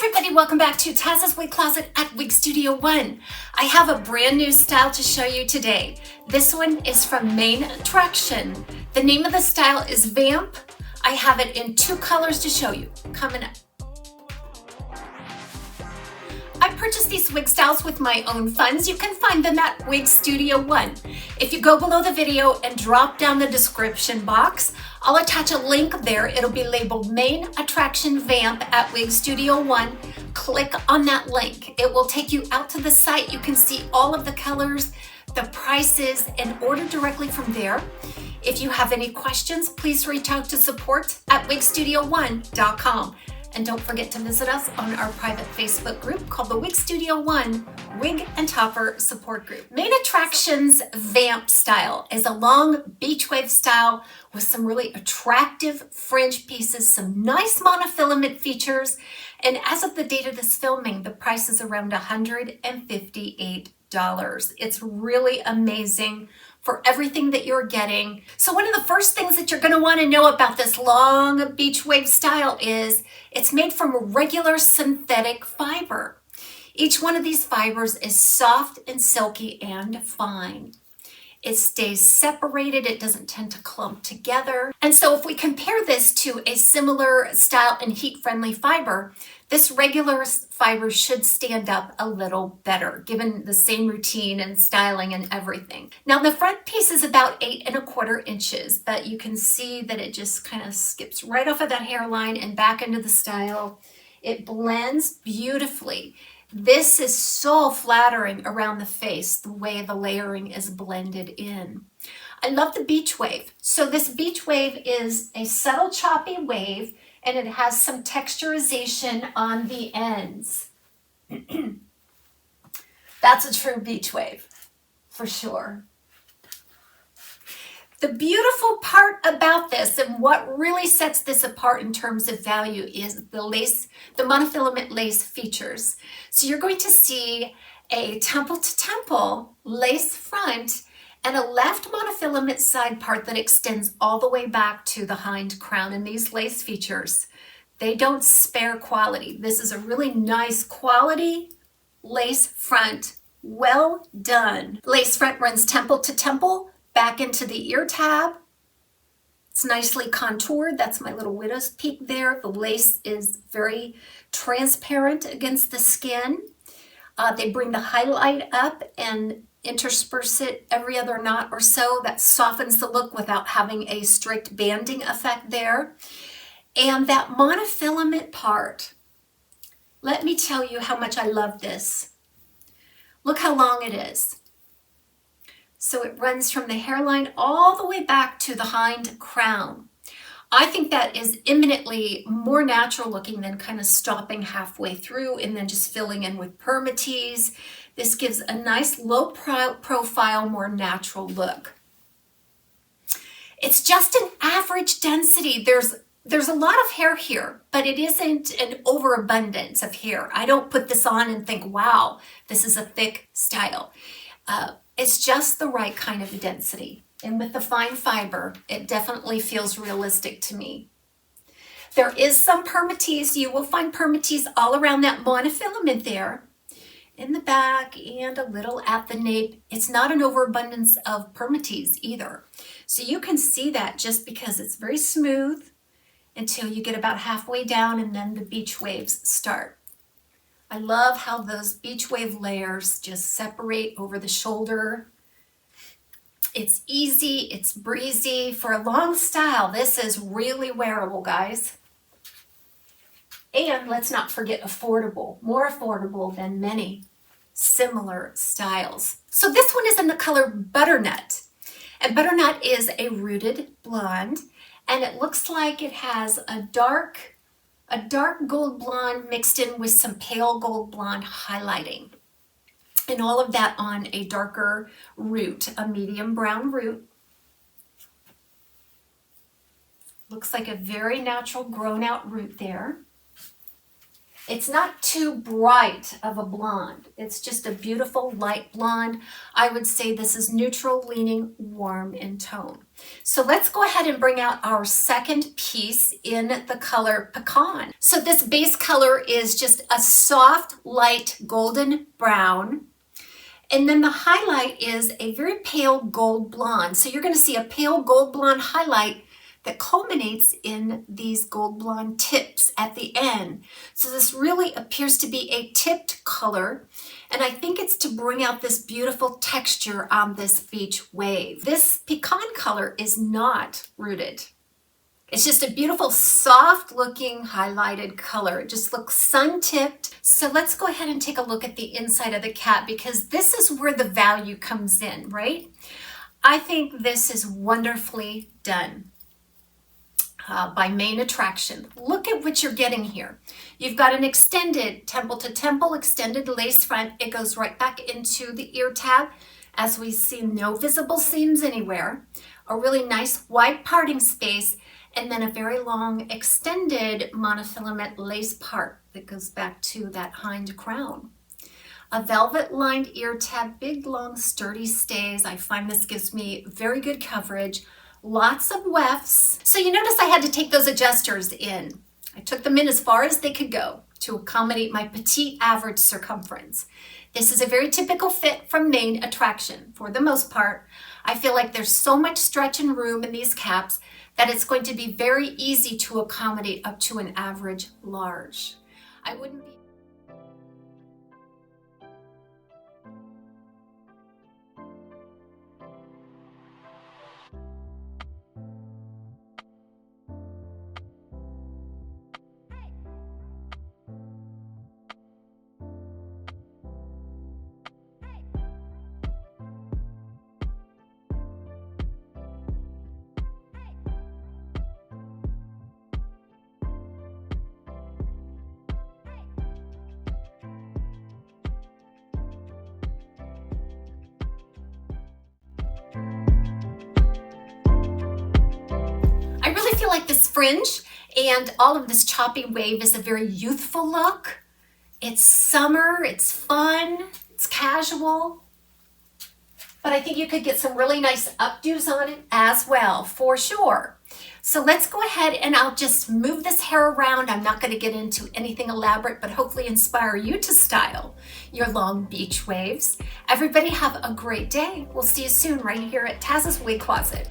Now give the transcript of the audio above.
everybody, welcome back to TAZS's Wig Closet at Wig Studio One. I have a brand new style to show you today. This one is from Main Attraction. The name of the style is VAMP. I have it in two colors to show you. Coming up. I purchased these wig styles with my own funds. You can find them at Wig Studio One. If you go below the video and drop down the description box, I'll attach a link there. It'll be labeled Main Attraction VAMP at Wig Studio One. Click on that link. It will take you out to the site. You can see all of the colors, the prices, and order directly from there. If you have any questions, please reach out to support@wigstudio1.com. And don't forget to visit us on our private Facebook group called the Wig Studio One Wig and Topper Support Group. Main Attraction's VAMP style is a long beach wave style with some really attractive fringe pieces, some nice monofilament features, and as of the date of this filming, the price is around $158. It's really amazing for everything that you're getting. So one of the first things that you're going to want to know about this long beach wave style is it's made from regular synthetic fiber. Each one of these fibers is soft and silky and fine. It stays separated, it doesn't tend to clump together. And so if we compare this to a similar style and heat-friendly fiber, this regular fiber should stand up a little better, given the same routine and styling and everything. Now the front piece is about 8¼ inches, but you can see that it just kind of skips right off of that hairline and back into the style. It blends beautifully. This is so flattering around the face, the way the layering is blended in. I love the beach wave. So this beach wave is a subtle choppy wave, and it has some texturization on the ends. That's a true beach wave, for sure. The beautiful part about this and what really sets this apart in terms of value is the lace, the monofilament lace features. So you're going to see a temple to temple lace front and a left monofilament side part that extends all the way back to the hind crown. And these lace features, they don't spare quality. This is a really nice quality lace front, well done. Lace front runs temple to temple, back into the ear tab. It's nicely contoured. That's my little widow's peak there. The lace is very transparent against the skin. They bring the highlight up and intersperse it every other knot or so. That softens the look without having a strict banding effect there. And that monofilament part, let me tell you how much I love this. Look how long it is. So it runs from the hairline all the way back to the hind crown. I think that is eminently more natural looking than kind of stopping halfway through and then just filling in with permatease. This gives a nice low profile, more natural look. It's just an average density. There's a lot of hair here, but it isn't an overabundance of hair. I don't put this on and think, wow, this is a thick style. It's just the right kind of density. And with the fine fiber, it definitely feels realistic to me. There is some permatease. You will find permatease all around that monofilament there, in the back and a little at the nape. It's not an overabundance of permatease either. So you can see that just because it's very smooth until you get about halfway down and then the beach waves start. I love how those beach wave layers just separate over the shoulder. It's easy, it's breezy. For a long style, this is really wearable, guys. And let's not forget affordable, more affordable than many similar styles. So this one is in the color Butternut. And Butternut is a rooted blonde, and it looks like it has a dark gold blonde mixed in with some pale gold blonde highlighting. And all of that on a darker root, a medium brown root. Looks like a very natural grown out root there. It's not too bright of a blonde. It's just a beautiful light blonde. I would say this is neutral, leaning warm in tone. So let's go ahead and bring out our second piece in the color Pecan. So this base color is just a soft, light golden brown. And then the highlight is a very pale gold blonde. So you're going to see a pale gold blonde highlight that culminates in these gold blonde tips at the end. So this really appears to be a tipped color, and I think it's to bring out this beautiful texture on this beach wave. This pecan color is not rooted. It's just a beautiful, soft looking highlighted color. It just looks sun-tipped. So let's go ahead and take a look at the inside of the cap, because this is where the value comes in, right? I think this is wonderfully done. By Main Attraction. Look at what you're getting here. You've got an extended temple to temple, extended lace front. It goes right back into the ear tab. As we see, no visible seams anywhere. A really nice wide parting space, and then a very long extended monofilament lace part that goes back to that hind crown. A velvet lined ear tab, big long sturdy stays. I find this gives me very good coverage. Lots of wefts. So you notice I had to take those adjusters in. I took them in as far as they could go to accommodate my petite average circumference. This is a very typical fit from Main Attraction. For the most part, I feel like there's so much stretch and room in these caps that it's going to be very easy to accommodate up to an average large. I wouldn't be feel like this fringe and all of this choppy wave is a very youthful look. It's summer, it's fun, it's casual, but I think you could get some really nice updos on it as well, for sure. So let's go ahead and I'll just move this hair around. I'm not going to get into anything elaborate, but hopefully inspire you to style your long beach waves. Everybody have a great day. We'll see you soon right here at TAZSWIG Closet.